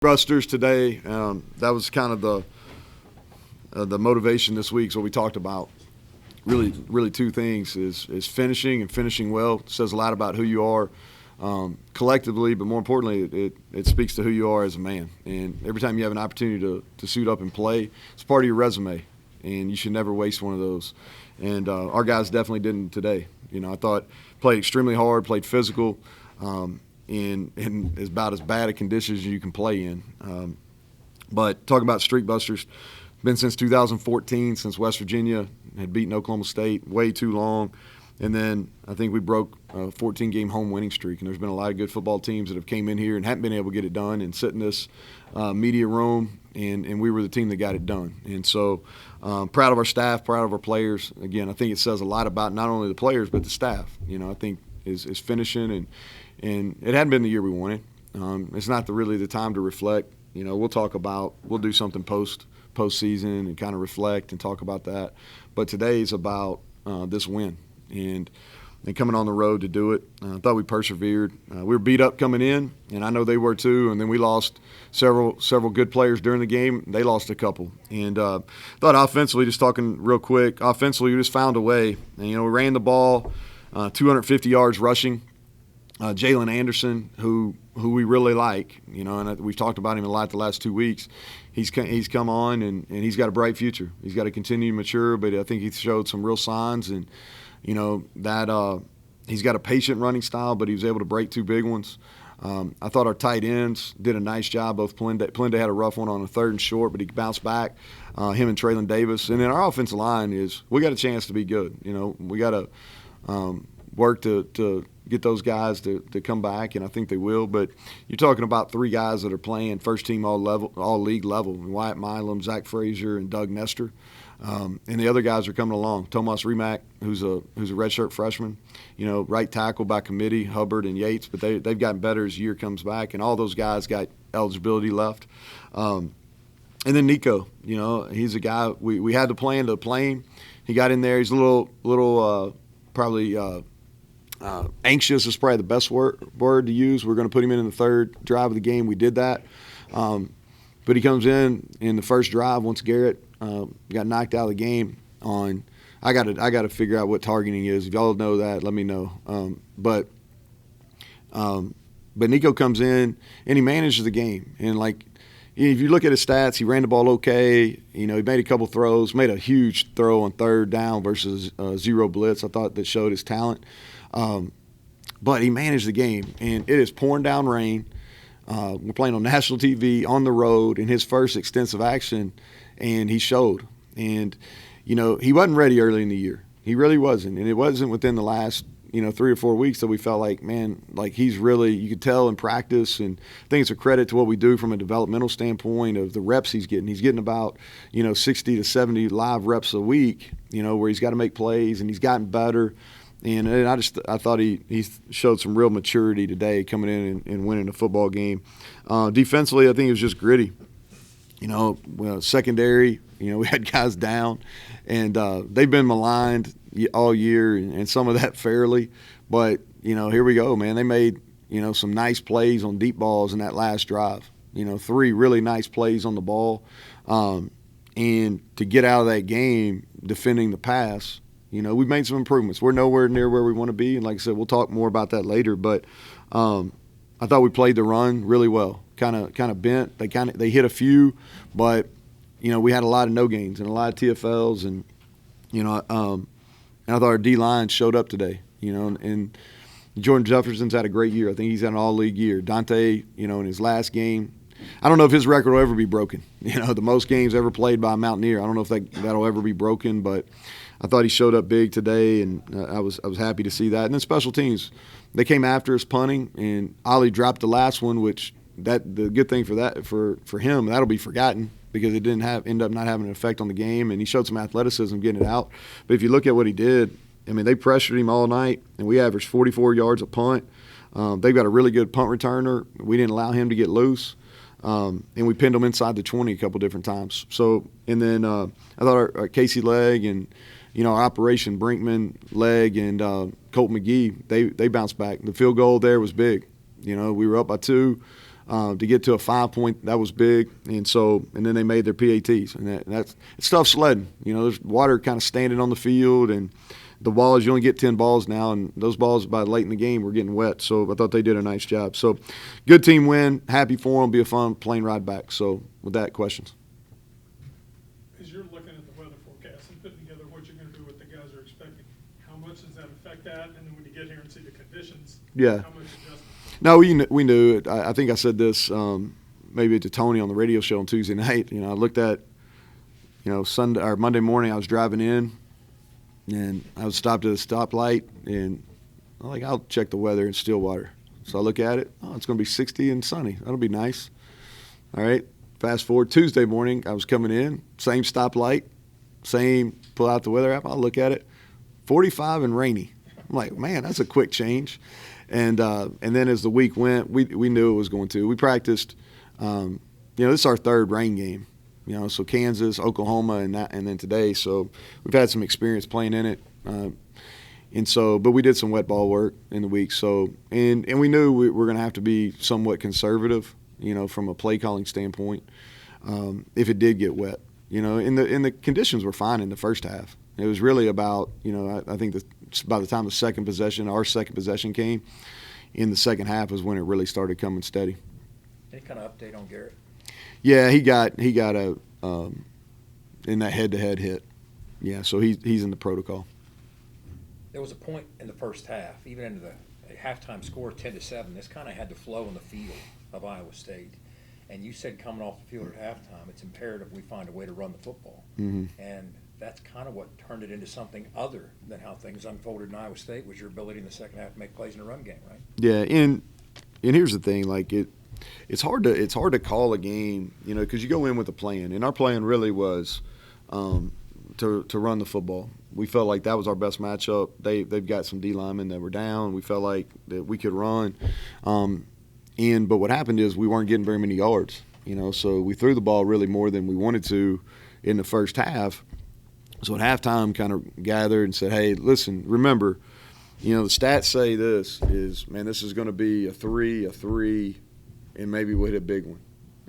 Busters today. That was kind of the motivation this week. So we talked about really two things: is finishing and finishing well. It says a lot about who you are collectively, but more importantly, it speaks to who you are as a man. And every time you have an opportunity to suit up and play, it's part of your resume, and you should never waste one of those. And our guys definitely didn't today. I thought played extremely hard, played physical. In about as bad a conditions as you can play in. But talking about streak busters, been since 2014, since West Virginia had beaten Oklahoma State, way too long. And then I think we broke a 14-game home winning streak. And there's been a lot of good football teams that have came in here and haven't been able to get it done and sit in this media room, and we were the team that got it done. And so proud of our staff, proud of our players. Again, I think it says a lot about not only the players but the staff. I think is finishing and it hadn't been the year we wanted. It's not really the time to reflect. We'll do something postseason and kind of reflect and talk about that. But today's about this win and coming on the road to do it. I thought we persevered. We were beat up coming in, and I know they were too. And then we lost several good players during the game. They lost a couple. And thought offensively, just talking real quick, offensively we just found a way. And, we ran the ball, 250 yards rushing. Jalen Anderson, who we really like, and we've talked about him a lot the last 2 weeks. He's come on, and he's got a bright future. He's got to continue to mature, but I think he showed some real signs, and that he's got a patient running style, but he was able to break two big ones. I thought our tight ends did a nice job. Both Plende had a rough one on a 3rd and short, but he bounced back. Him and Traylon Davis, and then our offensive line we got a chance to be good. We got to work to get those guys to come back, and I think they will. But you're talking about 3 guys that are playing first-team all-league level: Wyatt Milam, Zach Frazier, and Doug Nestor. And the other guys are coming along. Tomas Rimac, who's a redshirt freshman, right tackle by committee, Hubbard and Yates. But they've gotten better as the year comes back, and all those guys got eligibility left. And then Nico, he's a guy we had the plan to play him. He got in there. He's a little probably anxious is probably the best word to use. We're going to put him in the 3rd drive of the game. We did that. But he comes in the first drive once Garrett got knocked out of the game on. I got to figure out what targeting is. If y'all know that, let me know. But Nico comes in and he manages the game. And if you look at his stats, he ran the ball okay. He made a couple throws, made a huge throw on 3rd down versus 0 blitz. I thought that showed his talent. But he managed the game, and it is pouring down rain. We're playing on national TV on the road in his first extensive action, and he showed. And, he wasn't ready early in the year. He really wasn't. And it wasn't within the last, 3 or 4 weeks that we felt like, man, he's really, you could tell in practice. And I think it's a credit to what we do from a developmental standpoint of the reps he's getting. He's getting about, 60 to 70 live reps a week, where he's got to make plays, and he's gotten better. And I thought he showed some real maturity today coming in and winning a football game. Defensively, I think it was just gritty. Secondary, we had guys down, and they've been maligned all year, and some of that fairly. But, here we go, man. They made, some nice plays on deep balls in that last drive. 3 really nice plays on the ball. And to get out of that game defending the pass, we've made some improvements. We're nowhere near where we want to be, and like I said, we'll talk more about that later. But I thought we played the run really well. Kind of bent. They hit a few, but we had a lot of no gains and a lot of TFLs, and I thought our D line showed up today. And Jordan Jefferson's had a great year. I think he's had an all-league year. Dante, in his last game, I don't know if his record will ever be broken. The most games ever played by a Mountaineer. I don't know if that'll ever be broken, but I thought he showed up big today, and I was happy to see that. And then special teams, they came after us punting, and Ollie dropped the last one, which the good thing for him, that'll be forgotten because it didn't end up not having an effect on the game, and he showed some athleticism getting it out. But if you look at what he did, they pressured him all night, and we averaged 44 yards a punt. They've got a really good punt returner. We didn't allow him to get loose. And we pinned them inside the 20 a couple different times. So, and then I thought our Casey Legg and, our Operation Brinkman Legg and Colt McGee, they bounced back. The field goal there was big. We were up by 2. To get to a 5-point, that was big. And then they made their PATs. And it's tough sledding. There's water kind of standing on the field, and the balls, you only get 10 balls now, and those balls by late in the game were getting wet. So I thought they did a nice job. So good team win. Happy for them. Be a fun plane ride back. So with that, questions? As you're looking at the weather forecast and putting together what you're going to do, what the guys are expecting, how much does that affect that? And then when you get here and see the conditions, how much adjustment? No, we knew it. I think I said this maybe to Tony on the radio show on Tuesday night. I looked at, Sunday or Monday morning. I was driving in, and I was stopped at a stoplight, and I'll check the weather in Stillwater. So I look at it. Oh, it's going to be 60 and sunny. That'll be nice. All right. Fast forward Tuesday morning. I was coming in, same stoplight, pull out the weather app. I'll look at it, 45 and rainy. I'm like, man, that's a quick change. And then as the week went, we knew it was going to. We practiced. This is our third rain game. So Kansas, Oklahoma, and then today. So we've had some experience playing in it. But we did some wet ball work in the week. So and we knew we were going to have to be somewhat conservative, from a play calling standpoint, if it did get wet. And the conditions were fine in the first half. It was really about, I think by the time our second possession came, in the second half is when it really started coming steady. Any kind of update on Garrett? Yeah, he got a in that head-to-head hit. Yeah, so he's in the protocol. There was a point in the first half, even into the halftime score 10-7. This kind of had to flow in the field of Iowa State. And you said coming off the field at halftime, it's imperative we find a way to run the football. Mm-hmm. And that's kind of what turned it into something other than how things unfolded in Iowa State, was your ability in the second half to make plays in the run game, right? Yeah, and here's the thing, it's hard to call a game, because you go in with a plan, and our plan really was to run the football. We felt like that was our best matchup. They've got some D linemen that were down. We felt like that we could run, but what happened is we weren't getting very many yards, so we threw the ball really more than we wanted to in the first half. So at halftime, kind of gathered and said, hey, listen, remember, the stats say this is going to be a three, and maybe we'll hit a big one,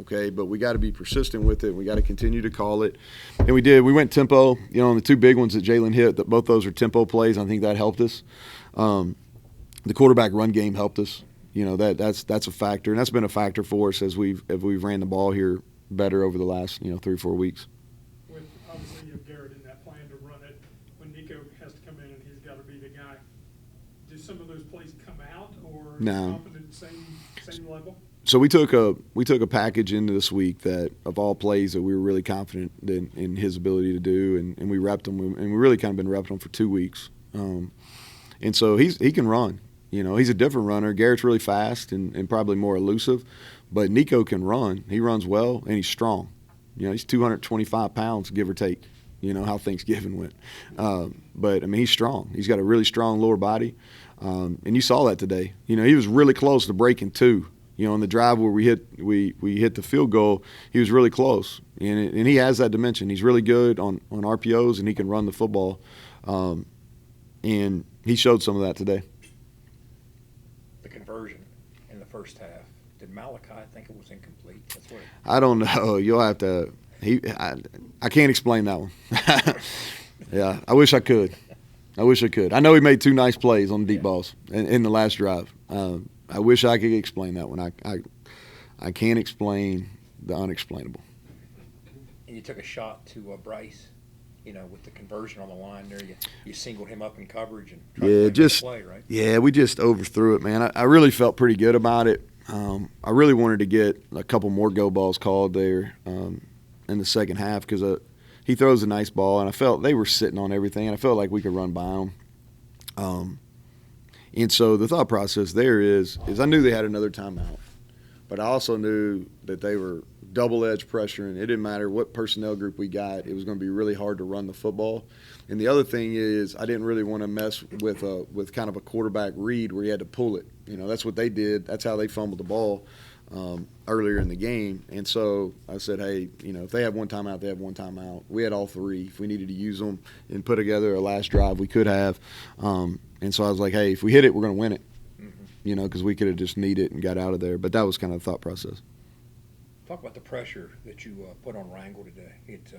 okay? But we got to be persistent with it. We got to continue to call it. And we did. We went tempo, on the two big ones that Jalen hit, both those are tempo plays. I think that helped us. The quarterback run game helped us. That's a factor, and that's been a factor for us as we've ran the ball here better over the last, 3 or 4 weeks. Obviously, you have Garrett in that plan to run it. When Nico has to come in and he's got to be the guy, do some of those plays come out, or no, at the same level? So we took a package into this week that of all plays that we were really confident in his ability to do, and we repped them, and we really kind of been repping them for 2 weeks. And so he can run. He's a different runner. Garrett's really fast and probably more elusive, but Nico can run. He runs well, and he's strong. He's 225 pounds, give or take, how Thanksgiving went. But, he's strong. He's got a really strong lower body. And you saw that today. He was really close to breaking 2. On the drive where we hit the field goal, he was really close. And he has that dimension. He's really good on RPOs, and he can run the football. And he showed some of that today. The conversion in the first half. Did Malachi think it was incomplete? That's what I don't know. You'll have to. I can't explain that one. Yeah, I wish I could. I know he made 2 nice plays on the deep balls in the last drive. I wish I could explain that one. I can't explain the unexplainable. And you took a shot to Bryce, with the conversion on the line there. You singled him up in coverage and tried to make the play, right? Yeah, we just overthrew it, man. I really felt pretty good about it. I really wanted to get a couple more go balls called there in the second half because he throws a nice ball, and I felt they were sitting on everything, and I felt like we could run by them. And so the thought process there is I knew they had another timeout, but I also knew that they were double-edged pressuring. It didn't matter what personnel group we got. It was going to be really hard to run the football. And the other thing is I didn't really want to mess with kind of a quarterback read where you had to pull it. That's what they did. That's how they fumbled the ball earlier in the game. And so I said, hey, if they have one timeout, they have one timeout. We had all 3. If we needed to use them and put together a last drive, we could have. And so I was like, hey, if we hit it, we're going to win it. Mm-hmm. because we could have just kneed it and got out of there. But that was kind of the thought process. Talk about the pressure that you put on Rangel today. It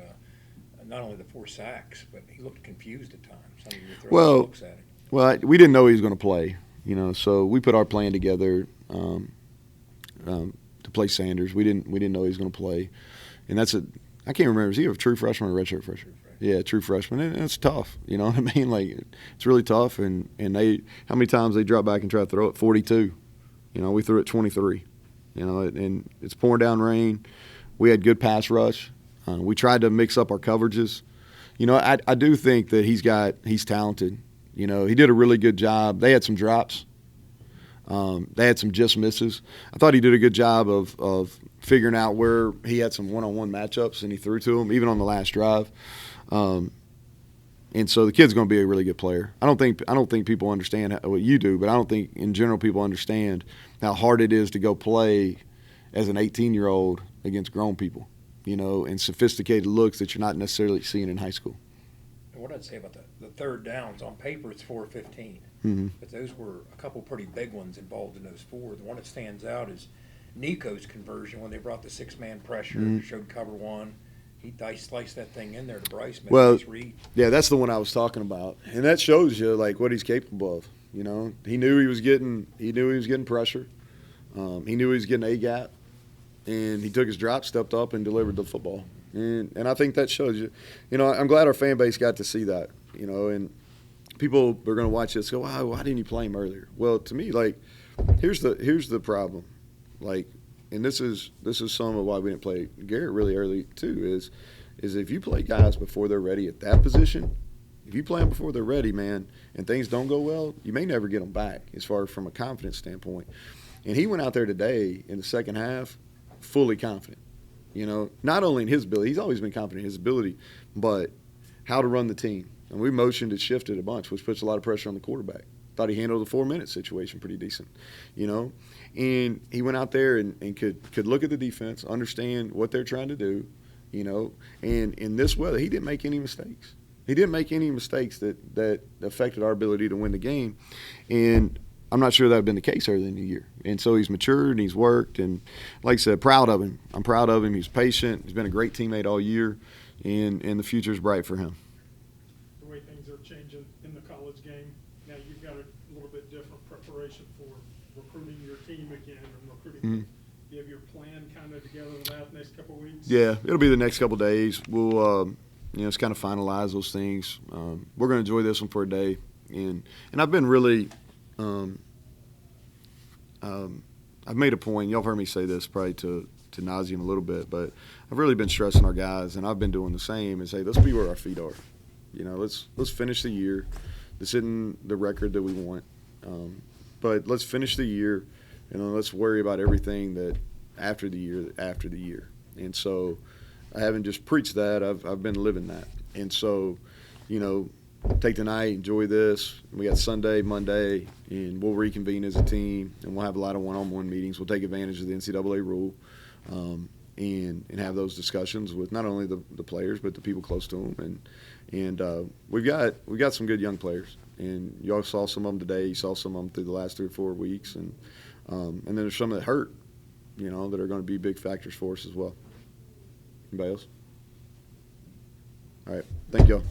not only the 4 sacks, but he looked confused at times. I mean, you throw looks at him. Well, we didn't know he was going to play, so we put our plan together to play Sanders. We didn't know he was going to play, and I can't remember, is he a true freshman or a redshirt freshman? Yeah, true freshman, and it's tough. You know what I mean? Like, it's really tough. And how many times they drop back and try to throw it? 42. We threw it 23. And it's pouring down rain. We had good pass rush. We tried to mix up our coverages. I do think that he's talented. He did a really good job. They had some drops. They had some just misses. I thought he did a good job of figuring out where he had some one-on-one matchups, and he threw to him, even on the last drive. And so the kid's going to be a really good player. I don't think people understand what you do, but I don't think in general people understand how hard it is to go play as an 18-year-old against grown people, and sophisticated looks that you're not necessarily seeing in high school. And what I'd say about the third downs, on paper it's 4 of 15. Mm-hmm. But those were a couple pretty big ones involved in those 4. The one that stands out is Nico's conversion when they brought the 6-man pressure, showed cover 1. He sliced that thing in there to Bryce. Nice read. Yeah, that's the one I was talking about, and that shows you what he's capable of. He knew he was getting pressure. He knew he was getting a gap, and he took his drop, stepped up, and delivered the football. And I think that shows you. I'm glad our fan base got to see that. And people are going to watch this go, wow, why didn't you play him earlier? Well, to me, here's the problem, and this is some of why we didn't play Garrett really early too, is if you play guys before they're ready at that position, if you play them before they're ready, man, and things don't go well, you may never get them back as far as from a confidence standpoint. And he went out there today in the second half fully confident. Not only in his ability, he's always been confident in his ability, but how to run the team. And we motioned and shifted a bunch, which puts a lot of pressure on the quarterback. Thought he handled the 4-minute situation pretty decent, And he went out there and could look at the defense, understand what they're trying to do, And in this weather, he didn't make any mistakes. He didn't make any mistakes that affected our ability to win the game. And I'm not sure that would have been the case early in the year. And so he's matured and he's worked. And like I said, proud of him. I'm proud of him. He's patient. He's been a great teammate all year. And the future is bright for him. The way things are changing in the college game, now you've got a little bit different preparation for recruiting your team again and recruiting. Mm-hmm. You have your plan kind of together in that next couple of weeks? Yeah, it'll be the next couple of days. We'll just kind of finalize those things. We're going to enjoy this one for a day. And I've been really I've made a point. Y'all have heard me say this probably to nauseam a little bit, but I've really been stressing our guys, and I've been doing the same, and say, let's be where our feet are. Let's finish the year. This isn't the record that we want, but let's finish the year, and let's worry about everything that after the year. And so I haven't just preached that. I've been living that. And so, take the night, enjoy this. We got Sunday, Monday, and we'll reconvene as a team, and we'll have a lot of one-on-one meetings. We'll take advantage of the NCAA rule and have those discussions with not only the players but the people close to them. And we've got some good young players, and y'all saw some of them today. You saw some of them through the last 3 or 4 weeks, and then there's some that hurt, that are going to be big factors for us as well. Anybody else? All right. Thank y'all.